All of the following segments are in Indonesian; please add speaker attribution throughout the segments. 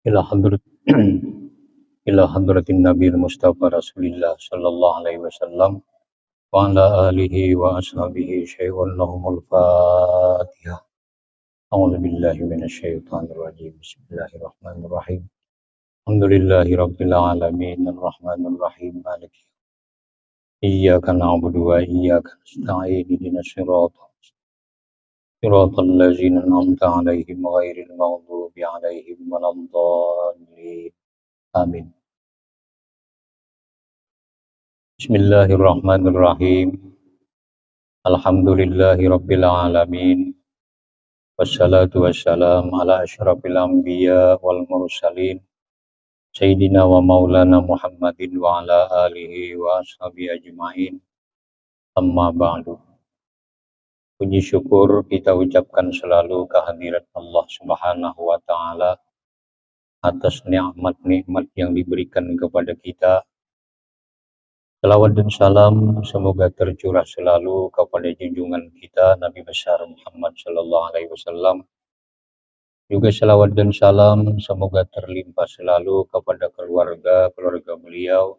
Speaker 1: ila hadrat ila hadratin Nabi Mustafa Rasulillah sallallahu alaihi wasallam wa ala alihi wa ashabihi syai'un lahumul Fatihah. A'udzu billahi minasyaitonir rajim. Bismillahirrahmanirrahim. Alhamdulillahi rabbil alamin arrahmanir rahim maliki iyyaka na'budu wa iyyaka nasta'in ihdinas siratal ladzina an'amta 'alaihim ghairil maghdubi 'alaihim waladdallin. Amin. Bismillahirrahmanirrahim. Alhamdulillahi rabbil alamin. Wassalatu wassalam ala asyrafil anbiya wal mursalin. Sayyidina wa maulana Muhammadin wa ala alihi wa ashabihi ajma'in. Amma ba'du. Puji syukur kita ucapkan selalu kehadirat Allah Subhanahu wa taala atas nikmat-nikmat yang diberikan kepada kita. Salawat dan salam semoga tercurah selalu kepada junjungan kita Nabi besar Muhammad sallallahu alaihi wasallam. Juga salawat dan salam semoga terlimpah selalu kepada keluarga beliau,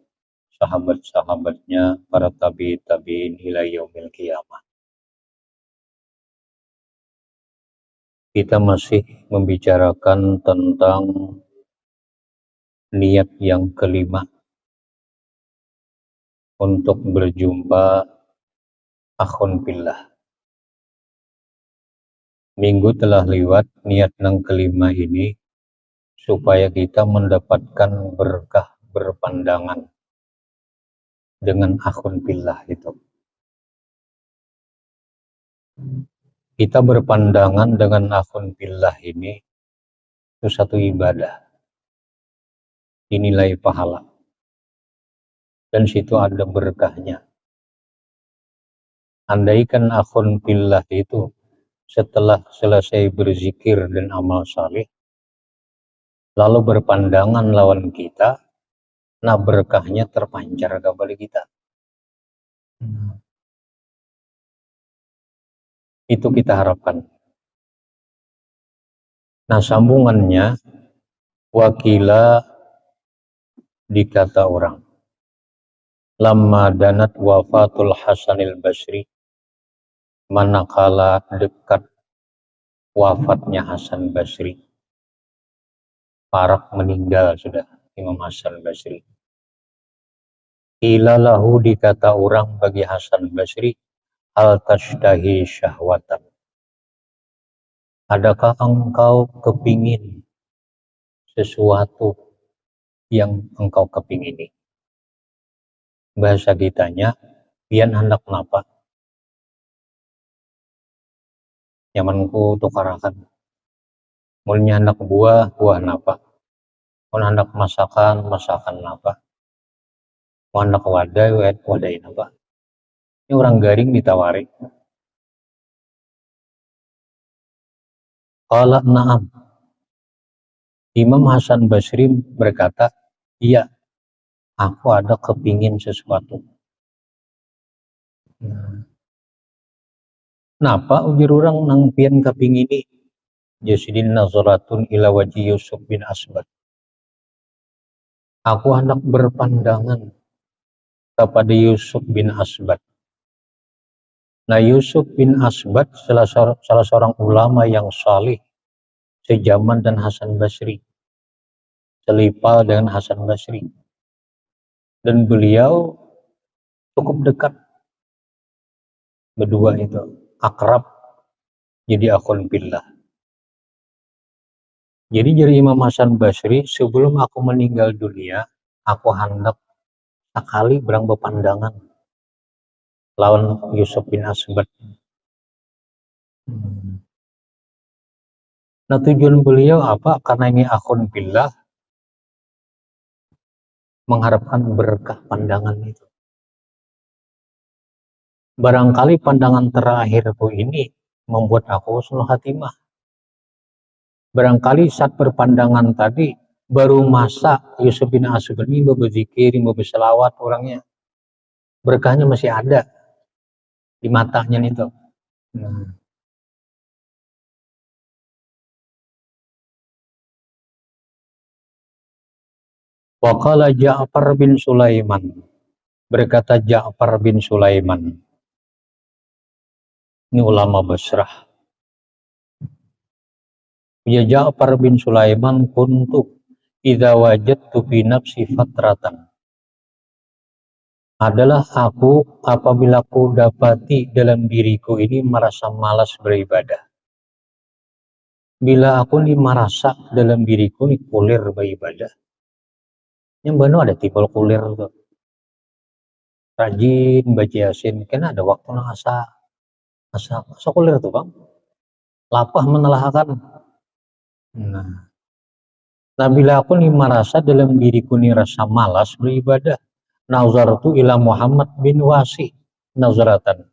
Speaker 1: sahabat-sahabatnya, para tabi'in ila yaumil qiyamah. Kita masih membicarakan tentang niat yang kelima untuk berjumpa akhun fillah. Minggu telah lewat, niat yang kelima ini supaya kita mendapatkan berkah berpandangan dengan akhun fillah itu. Kita berpandangan dengan akhun fillah ini itu satu ibadah, dinilai pahala. Dan situ ada berkahnya. Andaikan akhun fillah itu setelah selesai berzikir dan amal saleh, lalu berpandangan lawan kita, nah berkahnya terpancar kepada kita. Itu kita harapkan. Nah sambungannya, wakila dikata orang. Lamma danat wafatul Hasanil Basri, manakala dekat wafatnya Hasan Basri, parak meninggal sudah Imam Hasan Basri. Qila lahu dikata orang bagi Hasan Basri, hal tashtahi syahwatan. Adakah engkau kepingin sesuatu yang engkau kepingini? Bahasa kitanya, pian hendak napa? Nyamanku tukarakan. Mulnya hendak buah napa? Mun hendak masakan napa? Mun hendak wadai napa? Ini orang garing ditawari. Qala na'am. Imam Hasan Basri berkata, iya, aku ada kepingin sesuatu. Napa ujur orang nang pian kepingini? Jasidin nazaratun ila wajhi Yusuf bin Asbad. Aku hendak berpandangan kepada Yusuf bin Asbad. Nah Yusuf bin Asbad salah seorang ulama yang salih sejaman dan Hasan Basri, selipal dengan Hasan Basri, dan beliau cukup dekat, berdua itu akrab, jadi akhun fillah. Jadi dari Imam Hasan Basri, sebelum aku meninggal dunia, aku hendak sekali berang bepandangan lawan Yusuf bin Asbat. Nah tujuan beliau apa? Karena ini akhun billah, mengharapkan berkah pandangan itu. Barangkali pandangan terakhirku ini membuat aku husnul khatimah. Barangkali saat berpandangan tadi baru masa Yusuf bin Asbat ini berzikir, berselawat orangnya. Berkahnya masih ada di matanya itu. Waqala Ja'far bin Sulaiman, berkata Ja'far bin Sulaiman, ini ulama Basrah. Ya Ja'far bin Sulaiman, kuntu idza wajadtu fi nafsi fatratan, adalah aku apabila aku dapati dalam diriku ini merasa malas beribadah. Bila aku ini merasa dalam diriku ini kulir beribadah. Yang benar ada tipe kulir tuh. Rajin baca Yasin, kan ada waktu asa kulir tuh bang. Lapah menelahkan. Nah bila aku nih merasa dalam diriku nih rasa malas beribadah, nazartu ila Muhammad bin Wasi nazaratan.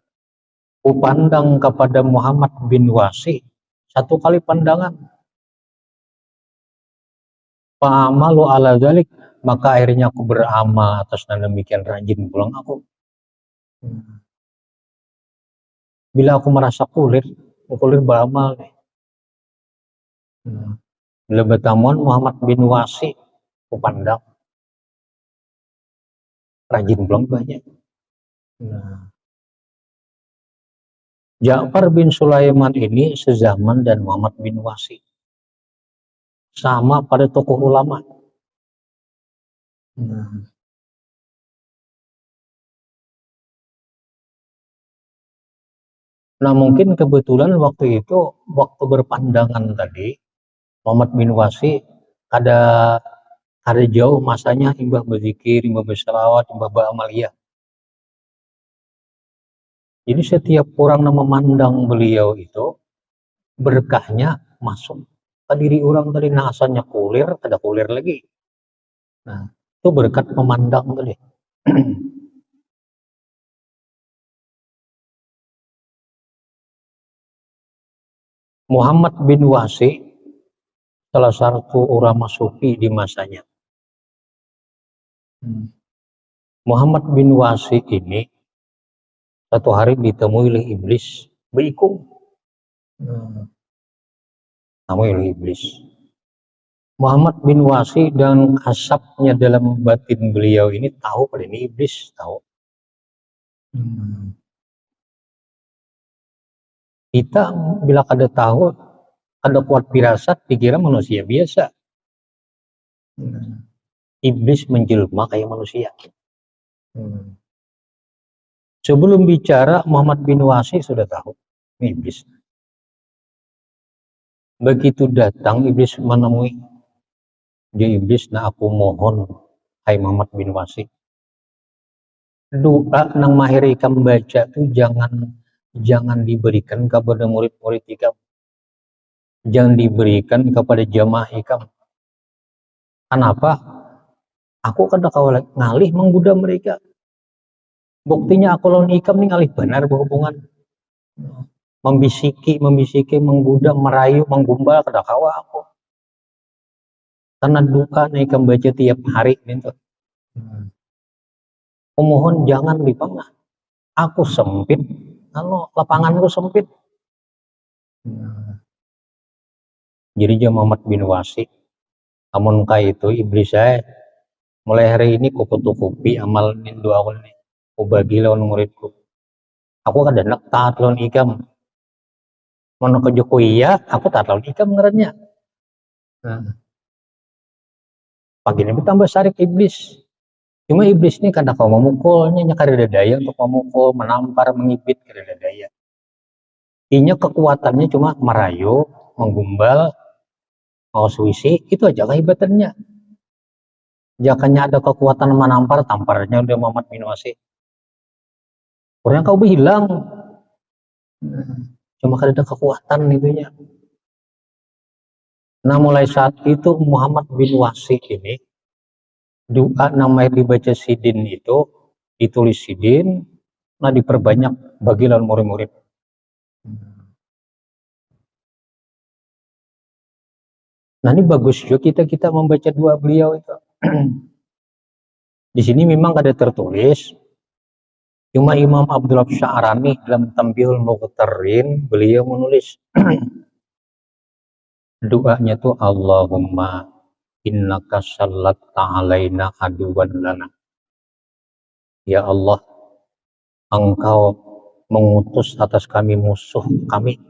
Speaker 1: Ku pandang kepada Muhammad bin Wasi satu kali pandangan. Fa'amalu ala dzalik, maka akhirnya aku beramal atas demikian rajin pulang aku. Bila aku merasa kulir beramal nih. Bila bertemuan Muhammad bin Wasi, aku pandang rajin pulang banyak. Ja'far bin Sulaiman ini sezaman dan Muhammad bin Wasi. Sama pada tokoh ulama. Nah mungkin kebetulan waktu itu, waktu berpandangan tadi, Muhammad bin Wasi ada jauh masanya imbah berzikir, imbah berselawat, imbah beramaliyah. Jadi setiap orang yang memandang beliau itu, berkahnya masuk ke diri orang tadi. Nah asalnya kulir, ada kulir lagi. Nah itu berkat memandang tadi. Muhammad bin Wasi salah satu ulama sufi di masanya. Muhammad bin Wasi ini satu hari ditemui oleh iblis beikung. Namanya oleh iblis. Muhammad bin Wasi dan kasapnya dalam batin beliau ini tahu pada ini iblis tahu. Kita bila kada tahu, kada kuat firasat, dikira manusia biasa. Iblis menjelma kayak manusia. Sebelum bicara, Muhammad bin Wasi sudah tahu ini iblis. Begitu datang iblis menemui dia, iblis, nah aku mohon hai Muhammad bin Wasi, doa nang mahir ikam baca tuh jangan diberikan kepada murid-murid ikam, jangan diberikan kepada jamaah ikam. Kenapa? Aku kada kawal ngalih menggoda mereka. Buktinya aku lawan ikam nih ngalih benar berhubungan. Membisiki, menggoda, merayu, menggumbal kada kawa aku. Karena duka nih ikam baca tiap hari gitu. Aku mohon jangan dipangah. Aku sempit, lapanganku sempit. Jadi dia Muhammad bin Wasi, amun kaya itu iblis saya mulai hari ini ku fotokopi amal nindu aku nih, ku bagi lawan muridku. Aku kada nak taat lawan ikam. Mana ke Joko iya, aku taat lawan ikam ngarannya. Pagi ini bertambah sarik iblis. Cuma iblis ini kada kau memukulnya, kada ada daya untuk memukul, menampar, mengibit, kada ada daya. Inya kekuatannya cuma merayu, menggumbal, mau suisi, itu aja kehebatannya. Jakanya ada kekuatan menampar, tamparnya udah Muhammad bin Wasi. Orang kau hilang. Cuma kan ada kekuatan itunya. Nah mulai saat itu Muhammad bin Wasi ini doa namanya dibaca sidin itu ditulis sidin, nah diperbanyak bagi lawan murid-murid. Nah ini bagus juga kita membaca doa beliau itu. Di sini memang ada tertulis, cuma Imam Abdullah Sya'rani dalam Tambihul Muqtarin beliau menulis doanya tuh Allahumma innaka sallatta alaina aduwan lana. Ya Allah, Engkau mengutus atas kami musuh kami.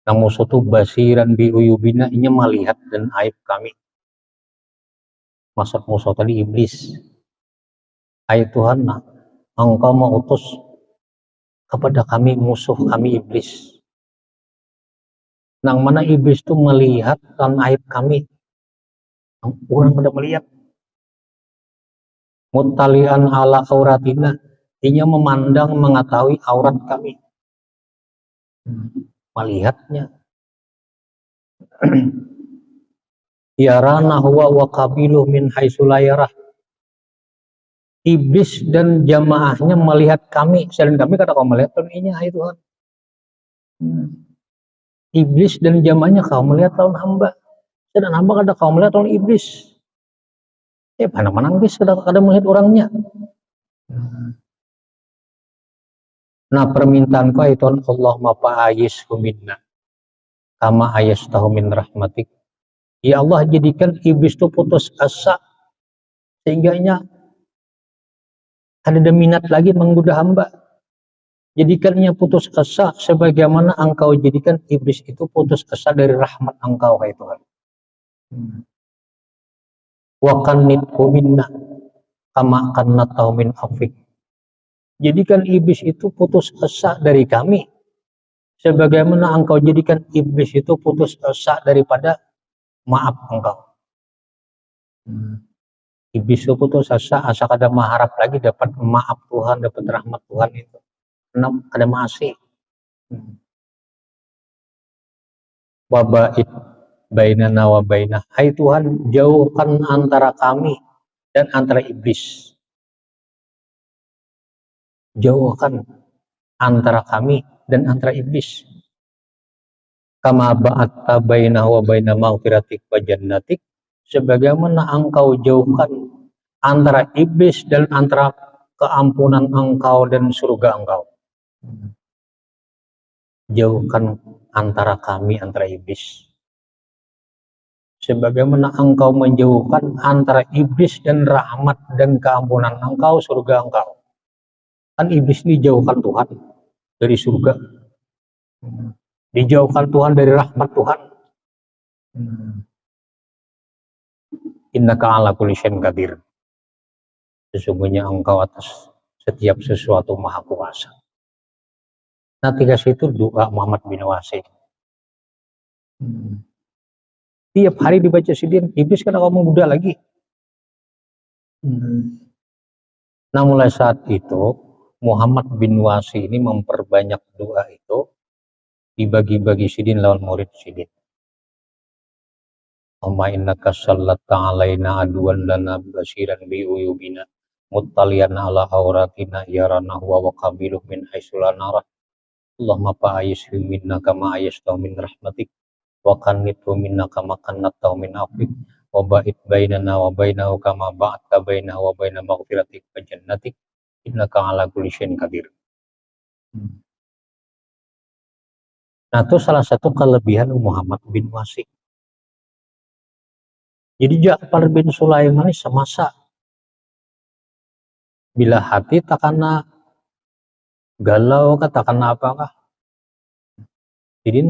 Speaker 1: Nah musuh itu basiran bi uyubina, ini melihat dan aib kami. Maksud musuh tadi iblis. Hai Tuhan, nah, Engkau mengutus kepada kami musuh kami iblis. Nang mana iblis itu melihat dan aib kami. Orang pada melihat. Mutalian ala auratina, artinya memandang mengetahui aurat kami. Melihatnya. Yarana huwa wa qabiluh min haitsulayarah. Iblis dan jamaahnya melihat kami, selain kami kata kau melihat ini hai Tuhan. Iblis dan jamaahnya kau melihat lawan hamba, sedang hamba kata kau melihat lawan iblis. Mana iblis kada melihat orangnya. Nah permintaan kau itu Allahumma fa'ayishu minna kama ayastahu min rahmatik. Ya Allah, jadikan iblis itu putus asa sehingganya ada minat lagi menggoda hamba. Jadikannya putus asa sebagaimana Engkau jadikan iblis itu putus asa dari rahmat Engkau, hai Tuhan. Wa qannithu minna kama qannatahu min afik. Jadikan iblis itu putus asa dari kami sebagaimana Engkau jadikan iblis itu putus asa daripada maaf Engkau. Iblis itu putus asa kada mengharap lagi dapat maaf Tuhan, dapat rahmat Tuhan itu. Karena kada masih. Wabait bainana wa bainah. Hai Tuhan, jauhkan antara kami dan antara iblis. Jauhkan antara kami dan antara iblis. Kama ba'atta bainahu wa baina maghfiratik wa jannatik, sebagaimana Engkau jauhkan antara iblis dan antara keampunan Engkau dan surga Engkau. Jauhkan antara kami antara iblis. Sebagaimana Engkau menjauhkan antara iblis dan rahmat dan keampunan Engkau, surga Engkau. Kan iblis ini jauhkan Tuhan dari surga. Dijauhkan Tuhan dari rahmat Tuhan. Innaka ala kulli syai'in qadir. Sesungguhnya Engkau atas setiap sesuatu maha kuasa. Nah tiga situ doa Muhammad bin Wasi. Tiap hari dibaca sidin, iblis kan kamu muda lagi. Nah mulai saat itu Muhammad bin Wasi ini memperbanyak doa itu, dibagi-bagi sidin lawan murid sidin. Amma innaka sallatta alaina aduwan lana basiran bi uyubina muttalian ala auratina yarana huwa wa qabiluh min haitsu la narah. Allahumma fa'ayishu minna kama ayastahu min rahmatik wa qannithu minna kama qannatahu min afik wa ba'id bainana wa bainahu kama ba'adta bainahu wa baina maghfiratik wa jannatik innaka ala kulli syai'in qadir. Nah itu salah satu kelebihan Muhammad bin Wasi. Jadi Ja'far bin Sulaiman ini semasa bila hati takana galau takana apakah. Jadi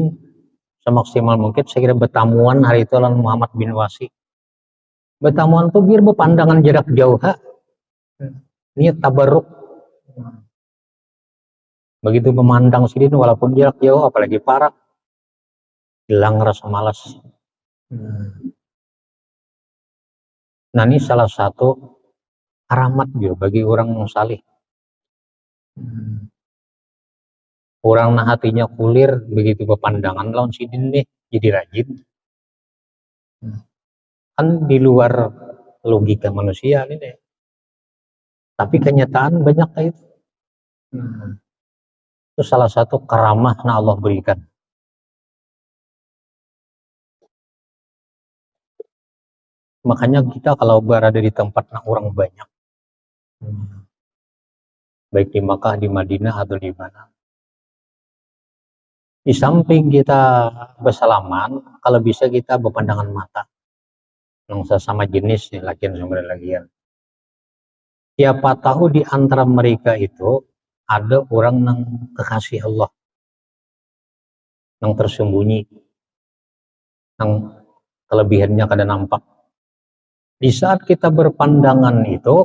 Speaker 1: semaksimal mungkin saya kira bertamuan hari itu lawan Muhammad bin Wasi. Bertamuan tuh biar berpandangan jarak jauh niat tabarruk. Begitu memandang sidin walaupun jarak jauh apalagi parah hilang rasa malas. Nah, ini salah satu karamat juga bagi orang yang saleh. Orang nah hatinya kulir, begitu pepandangan lawan sidin nih jadi rajin. Kan di luar logika manusia ini deh. Tapi kenyataan banyak kayak itu. Itu salah satu karamah yang Allah berikan. Makanya kita kalau berada di tempat orang banyak, baik di Makkah, di Madinah, atau di mana, di samping kita bersalaman, kalau bisa kita berpandangan mata yang sesama jenis, lakian sama lakian. Siapa tahu di antara mereka itu ada orang yang kekasih Allah, yang tersembunyi, yang kelebihannya kada nampak. Di saat kita berpandangan itu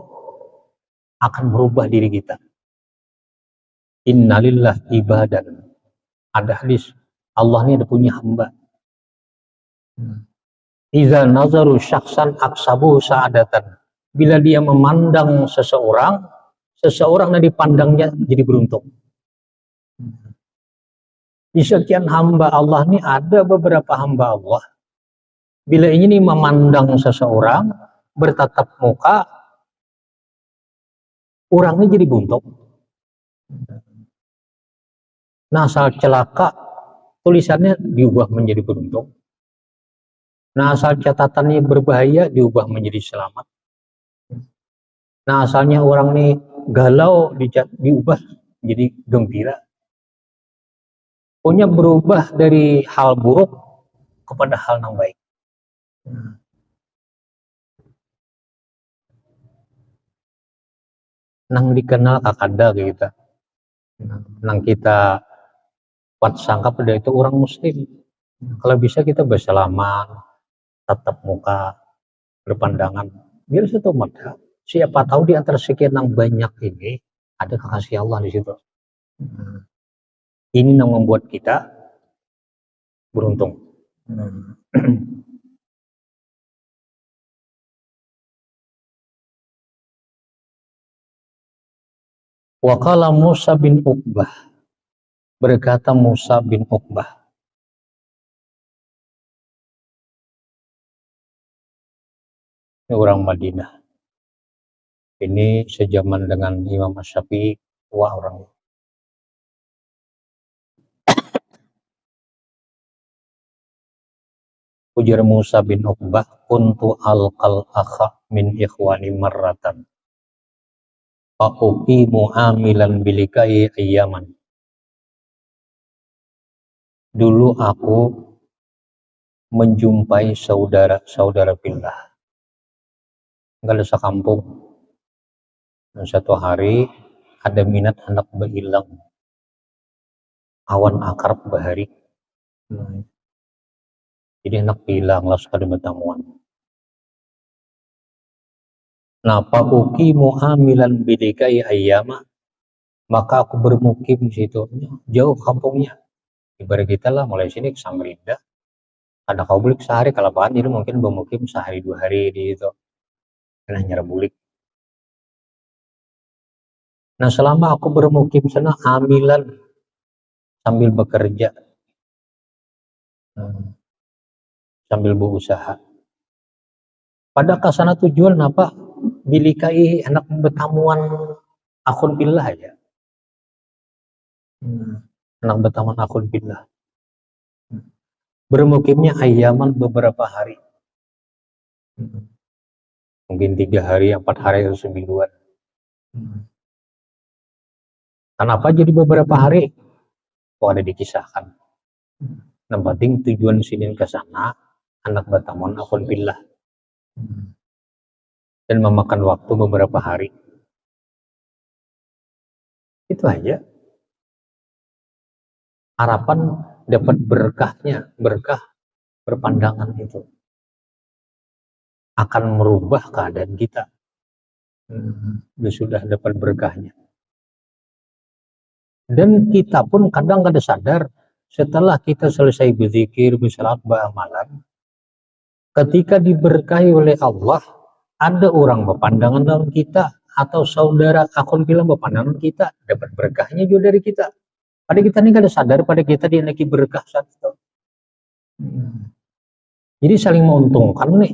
Speaker 1: akan merubah diri kita. Innalillah ibadan. Ada hadis, Allah ini ada punya hamba. Iza nazaru syakhsan aksabu sa'adatan. Bila dia memandang seseorang yang dipandangnya jadi beruntung. Di sekian hamba Allah ini ada beberapa hamba Allah. Bila ini memandang seseorang, bertatap muka, orangnya jadi buntung. Nah, asal celaka, tulisannya diubah menjadi beruntung. Nah, asal catatannya berbahaya, diubah menjadi selamat. Nah, asalnya orang ini galau, diubah jadi gembira. Pokoknya berubah dari hal buruk kepada hal yang baik. Nang dikenal kakada kita, nang kita kuat sangka pada itu orang muslim. Kalau bisa kita bersalaman, tatap muka, berpandangan, biar satu mata. Siapa tahu di antara sekian yang banyak ini ada kekasih Allah di situ. Ini yang membuat kita beruntung. Waqala Musa bin Uqbah, berkata Musa bin Uqbah, ini orang Madinah, ini sejaman dengan Imam Syafi'i, tua orang. Ujar Musa bin Uqbah, kuntu alqal akha min ikhwani marratan fa'uqimu amilan bilikai ayyaman. Dulu aku menjumpai saudara billah, enggak ada sekampung. Dan satu hari ada minat hendak berhilang, awan akrab bahari. Jadi hendak hilang langsung ada bertamuan. Nah, fa'uqimu amilan bilikai ayyama, maka aku bermukim di situ. Jauh kampungnya. Ibarat kita lah mulai sini ke Samarinda. Ada kau bulik sehari kalau bahan, jadi mungkin bermukim sehari 2 hari di itu. Kena nyerah bulik. Nah, selama aku bermukim sana amilan, sambil bekerja, sambil berusaha. Pada kesana tujuan apa? Bilikai anak bertamuan akun billah aja. Anak bertamuan akun billah. Bermukimnya ayyaman beberapa hari. Mungkin 3 hari, 4 hari, atau semingguan. Kenapa jadi beberapa hari? Kok ada dikisahkan. Yang penting tujuan sini ke sana, anak bertamuan akun billah. Dan memakan waktu beberapa hari. Itu aja. Harapan dapat berkahnya, berkah berpandangan itu akan merubah keadaan kita. Sudah dapat berkahnya. Dan kita pun kadang kada sadar, setelah kita selesai berzikir, bersalat, beramalan, ketika diberkahi oleh Allah, Ada orang berpandangan dalam kita atau saudara akun film berpandangan kita, dapat berkahnya juga dari kita. Pada kita ini kada sadar pada kita dia lagi berkah saat itu. Jadi saling menguntungkan nih.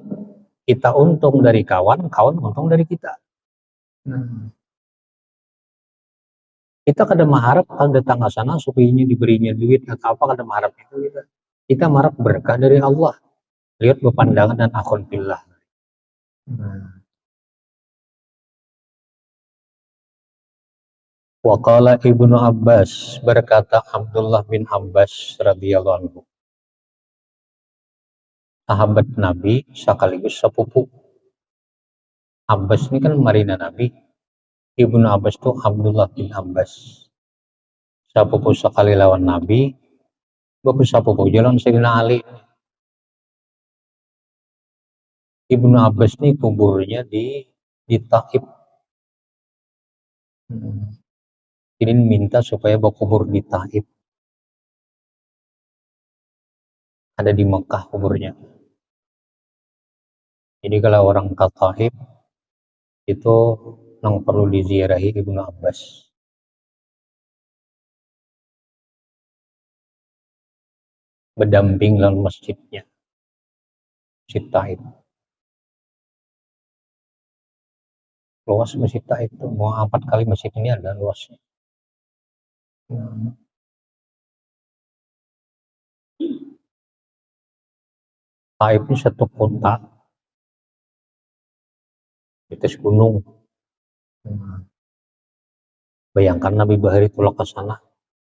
Speaker 1: Kita untung dari kawan, kawan untung dari kita. Kita kada mengharap kalau datang ke sana supaya diberinya duit atau apa, kada mengharap itu kita. Kita mengharap berkah dari Allah. Lihat berpandangan dan akun billah. Waqala Ibnu Abbas, berkata Abdullah bin Abbas radhiyallahu anhu, sahabat Nabi sekaligus sepupu. Abbas ini kan marina Nabi. Ibnu Abbas itu Abdullah bin Abbas, sepupu sekali lawan Nabi, bapak sepupu jalan Sayyidina Ali. Ibnu Abbas ini kuburnya di Taif. Ini minta supaya berkubur di Taif. Ada di Mekah kuburnya. Jadi kalau orang ke Taif itu yang perlu diziarahi Ibnu Abbas. Berdamping dalam masjidnya, Masjid Taif. Luas Masjid Taif itu, mau 4 kali masjid ini ada luasnya. Taif ini satu kota di atas gunung. Bayangkan Nabi Bahari tulak ke sana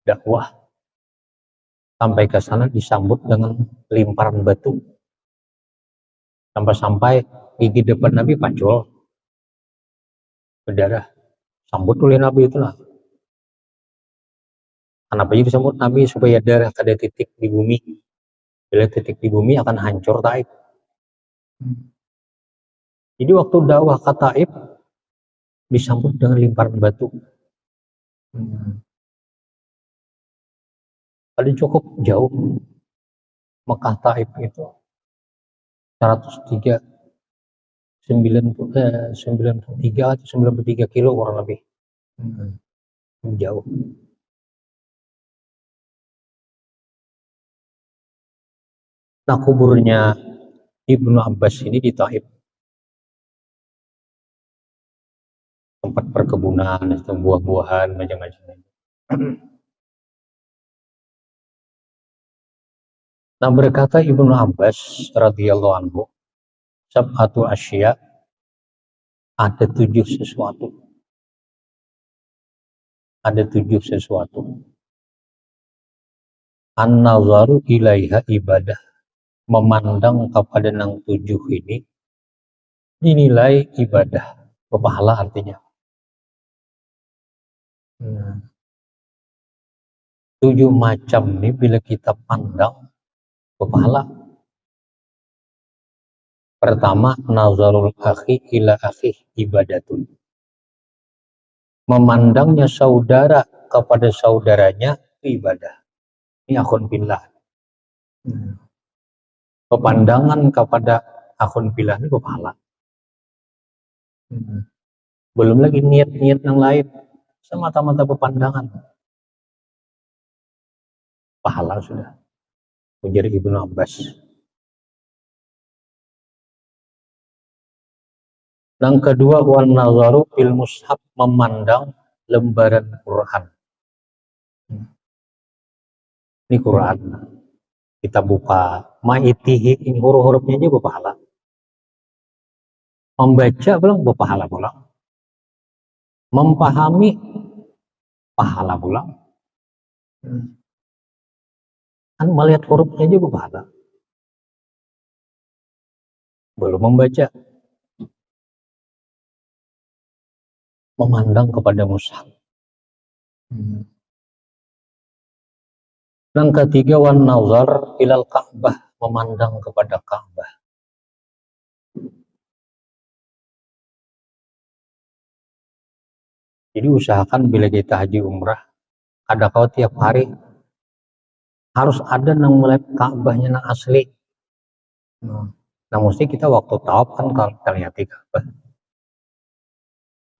Speaker 1: dakwah, sampai ke sana disambut dengan limparan batu, sampai di depan Nabi pacul berdarah, sambut oleh Nabi itulah. Kenapa jadi disambut Nabi? Supaya darah ada titik di bumi. Bila titik di bumi akan hancur Taif. Jadi waktu dakwah ke Taif disambut dengan limparan batu. Ada cukup jauh. Mekah Taif itu 93 atau 93 kilo kurang lebih. Jauh. Nah, kuburnya Ibnu Abbas ini di Taif. Tempat perkebunan, buah-buahan, macam-macam. Nah, berkata Ibnu Abbas radhiyallahu anhu, sab'atu asya, ada 7 sesuatu. Ada 7 sesuatu. An-nazaru ilaiha ibadah. Memandang kepada yang 7 ini dinilai ibadah, berpahala artinya. 7 macam ini bila kita pandang berpahala. Pertama, nazarul akhi ila akhi ibadatun. Memandangnya saudara kepada saudaranya ibadah. Ini akun billah. Pepandangan kepada akun billah ini berpahala. Belum lagi niat-niat yang lain, semata-mata pepandangan. Pahala sudah. Ujar Ibnu Abbas. Yang kedua, wan nazaru fil mushaf, memandang lembaran Quran. Ini Quran. Kita buka ma'itihi, ini huruf-hurufnya aja berpahala. Membaca belum berpahala pula. Memahami pahala pula. Kan melihat hurufnya aja berpahala. Belum membaca. Memandang kepada mushaf. Yang ketiga, wan nazar ilal Ka'bah, memandang kepada Ka'bah. Jadi usahakan bila kita haji umrah, ada kau tiap hari harus ada yang melihat Ka'bahnya yang asli. Nah, mesti kita waktu tawaf kan kalau kita lihat di Ka'bah.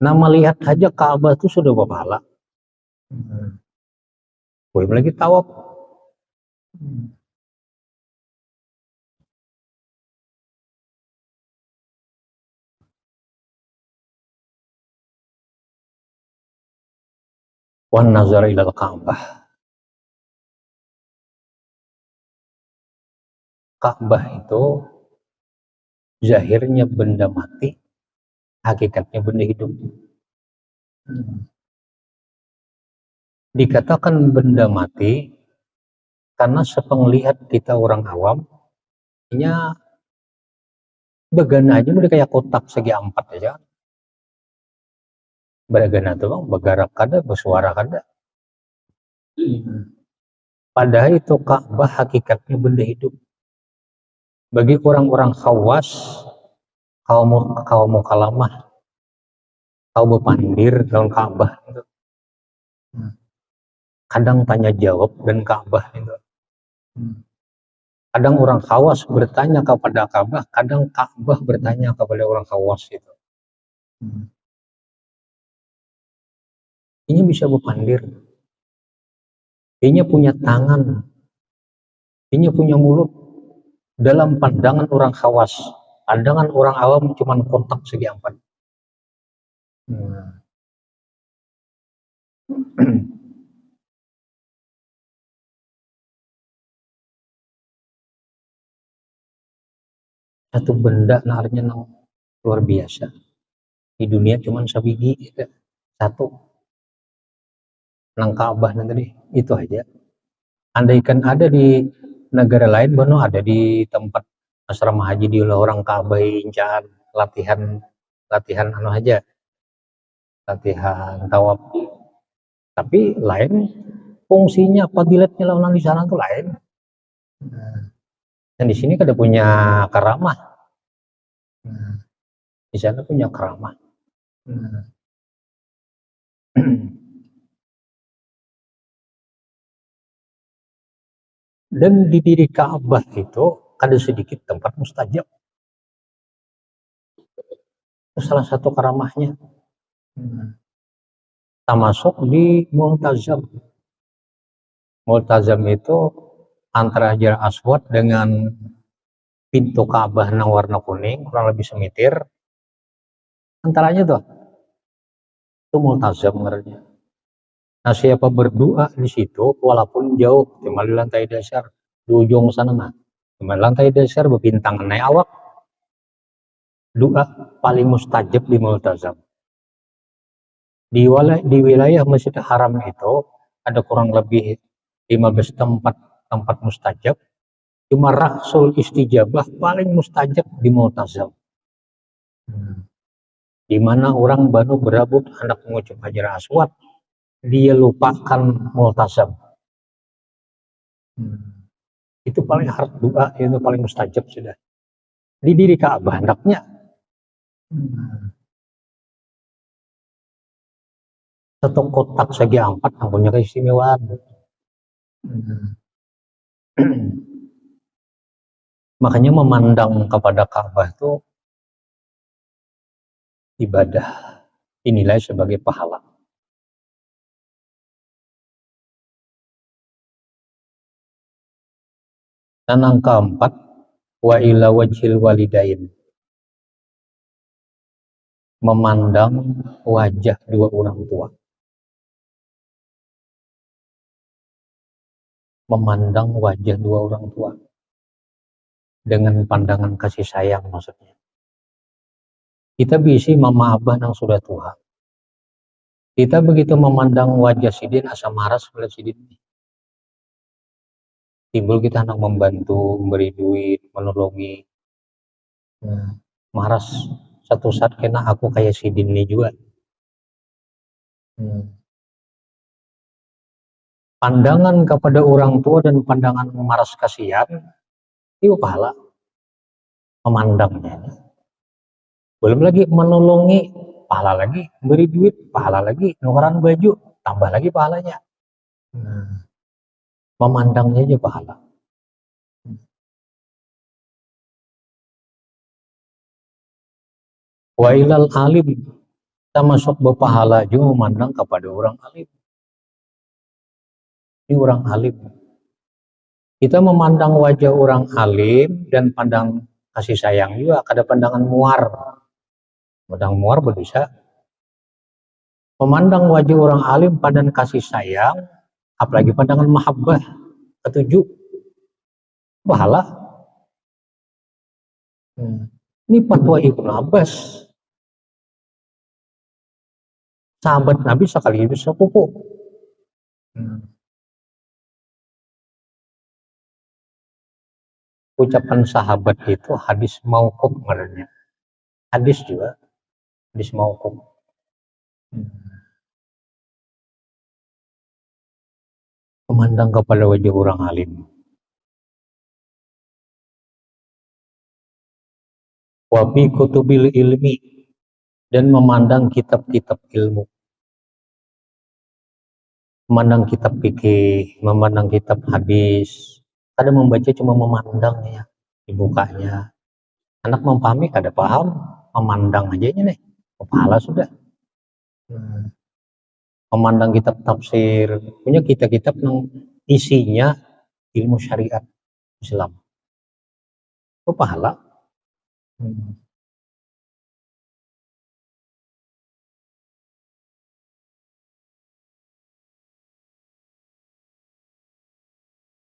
Speaker 1: Nah, melihat aja Ka'bah itu sudah berpahala. Belum lagi tawaf. Wan nazar ilal Ka'bah. Ka'bah itu zahirnya benda mati, hakikatnya benda hidup. Dikatakan benda mati karena sepenglihat kita orang awam, nya begana aja udah kayak kotak segi empat aja. Begana tuh bang, bergerak kada, bersuara kada. Padahal itu Ka'bah hakikatnya benda hidup. Bagi orang-orang khawas, kaum mukalamah, kaum bepandir dalam Ka'bah itu. Kadang tanya jawab dan Ka'bah itu. Kadang orang khawas bertanya kepada Ka'bah, kadang Ka'bah bertanya kepada orang khawas itu. Ini bisa bepandir. Ini punya tangan. Ini punya mulut. Dalam pandangan orang khawas, pandangan orang awam cuma kontak segi empat. Satu benda narnya luar biasa. Di dunia cuma sabigi gitu. Satu. Nang Ka'bah tadi itu aja. Andaikan ada di negara lain, bono ada di tempat asrama haji di orang Ka'bah incan latihan anu aja, latihan tawaf. Tapi lain fungsinya, fadilatnya lawan di sana tuh lain. Dan di sini kada punya karamah. Di sana punya karamah. Dan di diri Ka'bah itu ada sedikit tempat mustajab. Itu salah satu karamahnya. Termasuk di Multazam. Multazam itu antara Hajar Aswad dengan pintu Ka'bah yang warna kuning, kurang lebih semitir. Antaranya tuh, itu Multazam ngernya. Nah, siapa berdoa di situ, walaupun jauh, cuma di lantai dasar, di ujung sana nah, cuma lantai dasar berbintang naik awak, doa paling mustajab di Multazam. Di wilayah Masjidil Haram itu ada kurang lebih 15 tempat mustajab. Cuma Rasul istijabah paling mustajab di Multazam. Di mana orang baru berabut hendak mengucap Hajar Aswad, dia lupakan Multazam. Itu paling harus doa, itu paling mustajab sudah. Di diri Ka'bah hendaknya. Satu kotak segi empat yang punya keistimewaan. Makanya memandang kepada Ka'bah itu ibadah, dinilai sebagai pahala. Dan yang keempat, wa ila wajhil walidain. Memandang wajah dua orang tua. Memandang wajah dua orang tua. Dengan pandangan kasih sayang maksudnya. Kita bisi mama abah yang sudah tua. Kita begitu memandang wajah sidin asa marah sebelah sidin. Timbul kita hendak membantu, memberi duit, menolongi. Maras satu saat kena aku kayak sidin ini juga. Pandangan kepada orang tua dan pandangan maras kasihan itu pahala memandangnya. Belum lagi menolongi, pahala lagi, beri duit, pahala lagi, nukeran baju, tambah lagi pahalanya. Memandangnya aja pahala. Wa ilal alim, termasuk berpahala juga memandang kepada orang alim. Ini orang alim. Kita memandang wajah orang alim dan pandang kasih sayang juga, ada pandangan muar. Pandang muar berdosa. Memandang wajah orang alim pandang kasih sayang, apalagi pandangan mahabbah, ketujuh, pahala. Ini fatwa Ibnu Abbas, sahabat Nabi sekaligus sepupu. Ucapan sahabat itu hadis mauquf sebenarnya. Hadis juga, hadis mauquf. Memandang kepada wajah orang alim. Wa fi kutubil ilmi, dan memandang kitab-kitab ilmu. Memandang kitab fikih, memandang kitab hadis. Kadang membaca cuma memandang ya, dibukanya. Anak memahami kada paham, memandang aja nih, kepala sudah. Memandang kitab tafsir, punya kitab-kitab yang isinya ilmu syariat Islam. Itu pahala.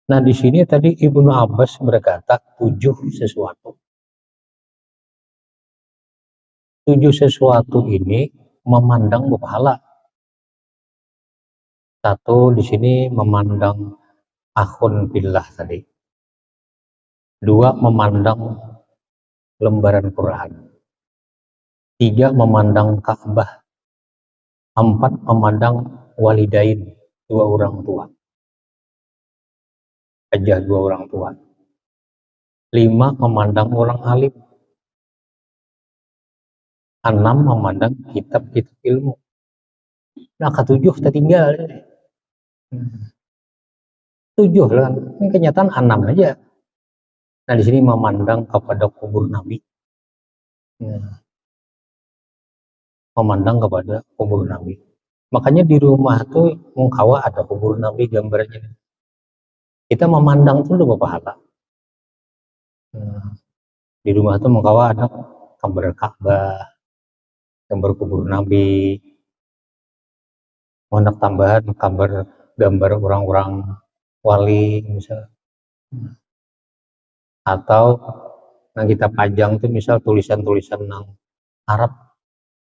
Speaker 1: Nah di sini tadi Ibnu Abbas berkata 7 sesuatu. 7 sesuatu ini memandang berpahala. Satu di sini memandang akhun billah tadi. 2 memandang lembaran Quran. 3 memandang Ka'bah. 4 memandang walidain, 2 orang tua. Hajah 2 orang tua. 5 memandang orang alim. 6 memandang kitab-kitab ilmu. Nah ke-7 tertinggal. 7 lah, ini kenyataan 6 aja. Nah di sini memandang kepada kubur Nabi. Memandang kepada kubur Nabi. Makanya di rumah tuh mengkawa ada kubur Nabi gambarnya. Kita memandang tuh udah berpahala. Di rumah tuh mengkawa ada gambar Ka'bah, gambar kubur Nabi. Mau tambahan gambar orang-orang wali misal. Atau yang kita pajang tuh misal tulisan-tulisan yang Arab,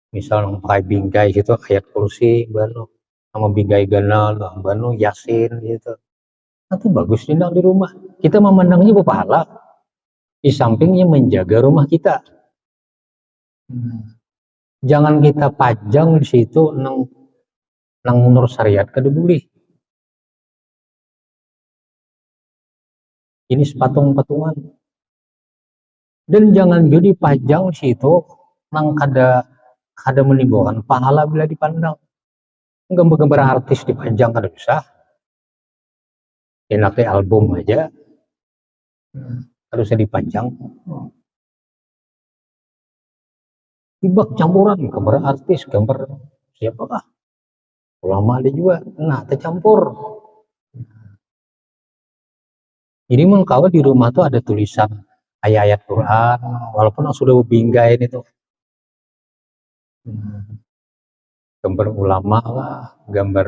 Speaker 1: misal yang pakai bingkai gitu, ayat kursi banu sama bingkai ganal banu yasin gitu. Nah, itu bagus di rumah. Kita memandangnya berpahala. Di sampingnya menjaga rumah kita. Jangan kita pajang di situ nang menurut syariat kada boleh. Ini patung-patungan. Dan jangan jadi pajang di situ nang kada menimbulkan pahala bila dipandang. Gambar-gambar artis dipajang kada usah. Enaknya album aja. Harusnya dipajang. Tibak campuran gambar artis, gambar siapakah? Ulama ada juga. Nah, tercampur. Jadi kalau di rumah tuh ada tulisan ayat-ayat Quran, walaupun sudah binggai itu. Gambar ulama lah, gambar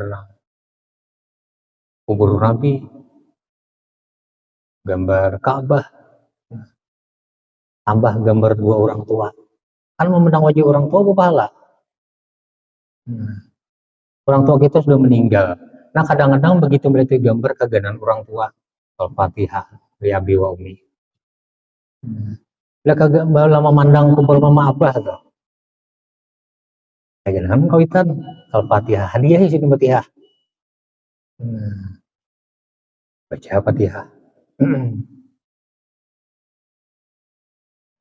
Speaker 1: kubur Nabi, gambar Ka'bah, tambah gambar 2 orang tua. Kan memandang wajah orang tua berpahala. Orang tua kita sudah meninggal. Nah kadang-kadang begitu melihat gambar keganan orang tua, Al-Fatihah, li abi wa umi. Lah kagak lama memandang kumpul mama abah tuh. Kayak kawitan Al-Fatihah, hadiah sih Fatihah. Baca Fatihah.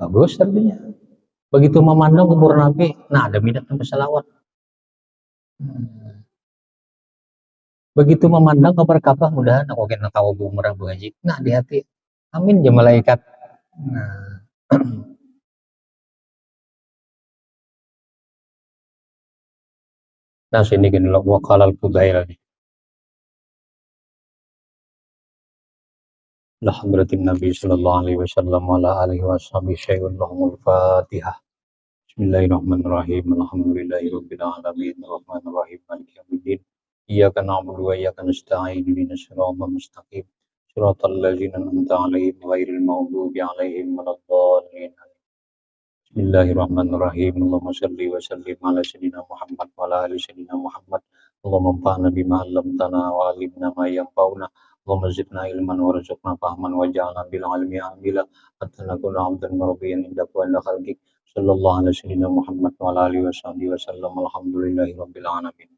Speaker 1: Bagus artinya. Begitu memandang kubur Nabi, nah ada minat sampai salawat. Begitu memandang kabar Ka'bah, mudahan aku kena tahu umrah haji. Nah di hati, amin ya malaikat. Nah. Nah sini gini loh, wakalal Fudail. Lah hadratin Nabi sallallahu alaihi wasallam wa ala alihi washabihi syai'un lahumul Fatihah. Bismillahirrahmanirrahim. Alhamdulillahirabbil alamin. Arrahmanirrahim. Maliki yaumiddin. Iyyaka na'budu wa iyyaka nasta'in. Ihdinas siratal mustaqim. Shiratal ladzina an'amta 'alaihim ghairil maghdubi 'alaihim waladdallin. Bismillahirrahmanirrahim. Allahumma shalli wa sallim ala sayyidina Muhammad wa ala ali sayyidina Muhammad. Allahumma anfa'na bima 'allamtana wa 'allimna ma yanfa'una. Allahumma zidna ilman warzuqna fahman waj'alna bil 'ilmi 'amila hatta nakuna 'abdan mardiyan indaka wa inda khalqik. Sallallahu ala sayyidina Muhammad wa ala alihi wa sahbihi wa sallam. Alhamdulillahi rabbil alamin.